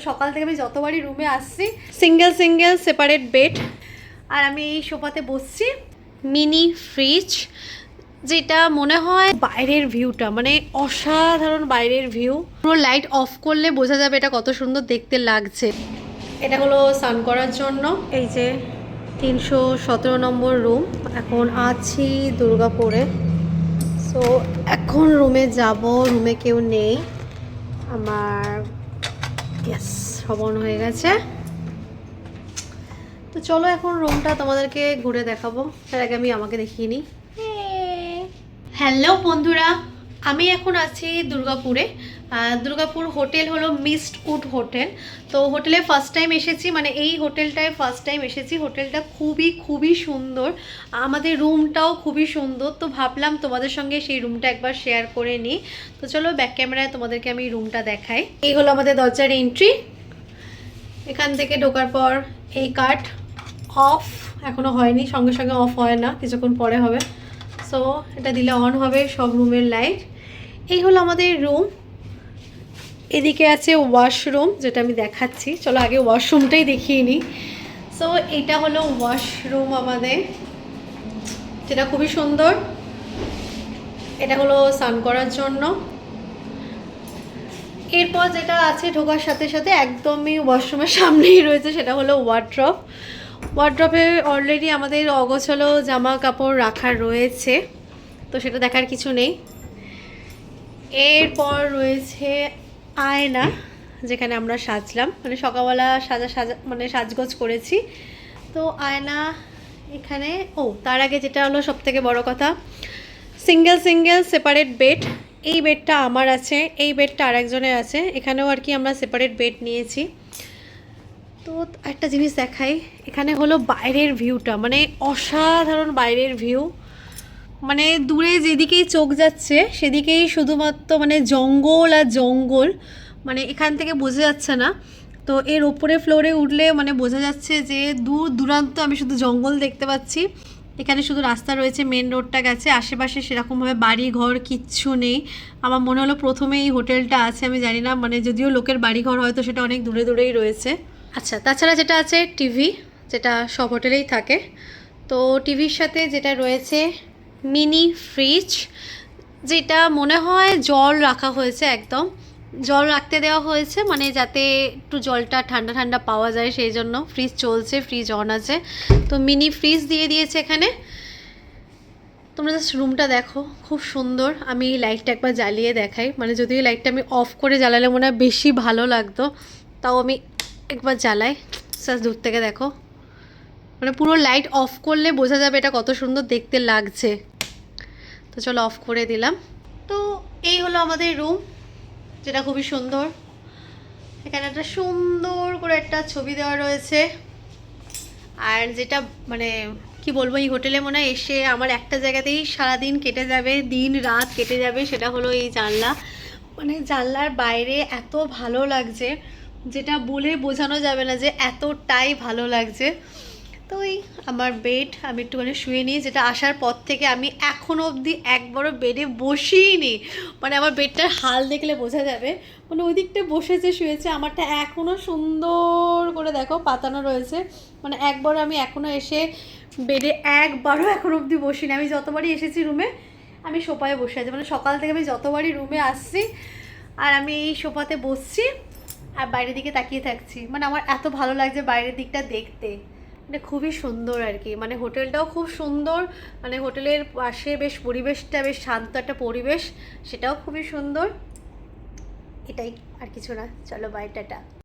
সকাল থেকে আমি যতবারই রুমে আসছি সিঙ্গেল সিঙ্গেল সেপারেট বেড, আর আমি এই সোফাতে বসছি। মিনি ফ্রিজ, যেটা মনে হয় বাইরের ভিউটা মানে অসাধারণ বাইরের ভিউ। পুরো লাইট অফ করলে বোঝা যাবে এটা কত সুন্দর দেখতে লাগছে। এটা হলো স্নান করার জন্য। এই যে 317 নম্বর রুম। এখন আছি দুর্গাপুরে। সো এখন রুমে যাব, রুমে কেউ নেই। আমার সব অন হয়ে গেছে। তো চলো এখন রুমটা তোমাদেরকে ঘুরে দেখাবো। তার আগে আমি আমাকে দেখিয়ে নিই। হ্যালো বন্ধুরা, আমি এখন আছি দুর্গাপুরে। দুর্গাপুর হোটেল হলো মিস্ট উড হোটেল। তো হোটেলে ফার্স্ট টাইম এসেছি, মানে এই হোটেলটায় ফার্স্ট টাইম এসেছি। হোটেলটা খুবই সুন্দর, আমাদের রুমটাও খুবই সুন্দর। তো ভাবলাম তোমাদের সঙ্গে সেই রুমটা একবার শেয়ার করে নিই। তো চলো ব্যাক ক্যামেরায় তোমাদেরকে আমি রুমটা দেখাই। এই হলো আমাদের দরজার এন্ট্রি। এখান থেকে ঢোকার পর এই কার্ড অফ এখনও হয়নি, সঙ্গে সঙ্গে অফ হয় না, কিছুক্ষণ পরে হবে। সো এটা দিলে অন হবে সব রুমের লাইট। এই হলো আমাদের রুম। এদিকে আছে ওয়াশরুম, যেটা আমি দেখাচ্ছি। চলো আগে ওয়াশরুমটাই দেখিয়ে নিই। সো এটা হলো ওয়াশরুম আমাদের, যেটা খুবই সুন্দর। এটা হলো স্নান করার জন্য। এরপর যেটা আছে ঢোকার সাথে সাথে একদমই ওয়াশরুমের সামনেই রয়েছে, সেটা হলো ওয়ার্ড্রপ। ওয়ার্ড্রপে অলরেডি আমাদের অগোছালো জামা কাপড় রাখা রয়েছে, তো সেটা দেখার কিছু নেই। এরপর রয়েছে আয়না, যেখানে আমরা সাজলাম, মানে সকালবেলা সাজগোজ করেছি। তো আয়না এখানে। তার আগে যেটা হলো সবথেকে বড় কথা, সিঙ্গেল সেপারেট বেড। এই বেডটা আমার আছে, এই বেডটা আরেকজনের আছে। এখানেও আর কি আমরা সেপারেট বেড নিয়েছি। তো একটা জিনিস দেখাই, এখানে হলো বাইরের ভিউটা, মানে অসাধারণ বাইরের ভিউ। মানে দূরে যেদিকেই চোখ যাচ্ছে সেদিকেই শুধুমাত্র মানে জঙ্গল আর জঙ্গল, মানে এখান থেকে বোঝা যাচ্ছে না। তো এর ওপরে ফ্লোরে উঠলে মানে বোঝা যাচ্ছে যে দূর দূরান্ত আমি শুধু জঙ্গল দেখতে পাচ্ছি। এখানে শুধু রাস্তা রয়েছে, মেন রোডটা গেছে, আশেপাশে সেরকমভাবে বাড়ি ঘর কিচ্ছু নেই। আমার মনে হলো প্রথমে এই হোটেলটা আছে, আমি জানি না, মানে যদিও লোকের বাড়ি ঘর হয়তো সেটা অনেক দূরে দূরেই রয়েছে। আচ্ছা, তাছাড়া যেটা আছে টিভি, যেটা সব হোটেলেই থাকে। তো টিভির সাথে যেটা রয়েছে মিনি ফ্রিজ, যেটা মনে হয় জল রাখা হয়েছে, একদম জল রাখতে দেওয়া হয়েছে, মানে যাতে একটু জলটা ঠান্ডা ঠান্ডা পাওয়া যায়, সেই জন্য ফ্রিজ চলছে, ফ্রিজ অন আছে। তো মিনি ফ্রিজ দিয়ে দিয়েছে এখানে। তোমরা জাস্ট রুমটা দেখো, খুব সুন্দর। আমি লাইটটা একবার জ্বালিয়ে দেখাই, মানে যদিও লাইটটা আমি অফ করে জ্বালালে মনে হয় বেশি ভালো লাগতো, তাও আমি একবার জ্বালাই। জাস্ট দূর থেকে দেখো, মানে পুরো লাইট অফ করলে বোঝা যাবে এটা কত সুন্দর দেখতে লাগছে। তো চলো অফ করে দিলাম। তো এই হলো আমাদের রুম, যেটা খুবই সুন্দর। এখানে একটা সুন্দর করে একটা ছবি দেওয়া রয়েছে। আর যেটা মানে কি বলবো, এই হোটেলে মনে হয় এসে আমার একটা জায়গাতেই সারাদিন কেটে যাবে, দিন রাত কেটে যাবে, সেটা হলো এই জানলা। মানে জানলার বাইরে এত ভালো লাগছে, যেটা বলে বোঝানো যাবে না যে এতটাই ভালো লাগছে। তো এই আমার বেড, আমি একটুখানি শুয়ে নিই, যেটা আসার পর থেকে আমি এখনও অবধি একবারও বেডে বসিনি। মানে আমার বেডটার হাল দেখলে বোঝা যাবে, মানে ওই দিকটা বসেছে শুয়েছে, আমারটা এখনও সুন্দর করে দেখো পাতানো রয়েছে। মানে একবারও আমি এখনও এসে বেডে একবারও এখনও অবধি বসিনি। আমি যতবারই এসেছি রুমে আমি সোফায় বসে আছি, মানে সকাল থেকে আমি যতবারই রুমে আসছি আর আমি এই সোফাতে বসছি আর বাইরের দিকে তাকিয়ে থাকছি। মানে আমার এত ভালো লাগছে বাইরের দিকটা দেখতে, মানে খুবই সুন্দর আর কি। মানে হোটেলটাও খুব সুন্দর, মানে হোটেলের পাশে বেশ পরিবেশটা বেশ শান্ত একটা পরিবেশ, সেটাও খুবই সুন্দর। এটাই, আর কিছু না। চলো বাই, টাটা।